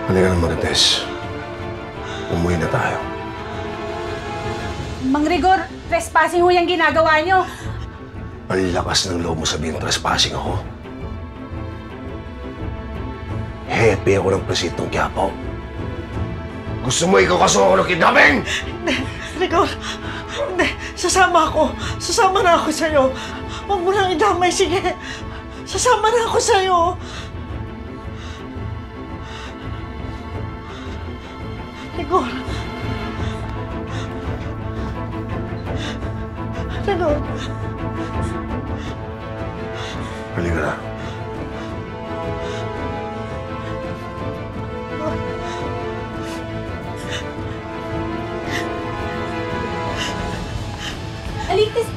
Halika na, Marites. Umuwi na tayo. Mang Rigor, trespassing ho yung ginagawa nyo. Ang lakas ng loob mo sabihin trespassing ako. Hepe ako ng presitong Quiapo. Gusto mo ikaw kaso ako ng kidnapping? Hindi, Rigor. Hindi, sasama ako. Sasama na ako sa'yo. Huwag mo lang idamay, sige. Sasama na ako sa'yo. Rigor. Rigor. Halika na. Aligtas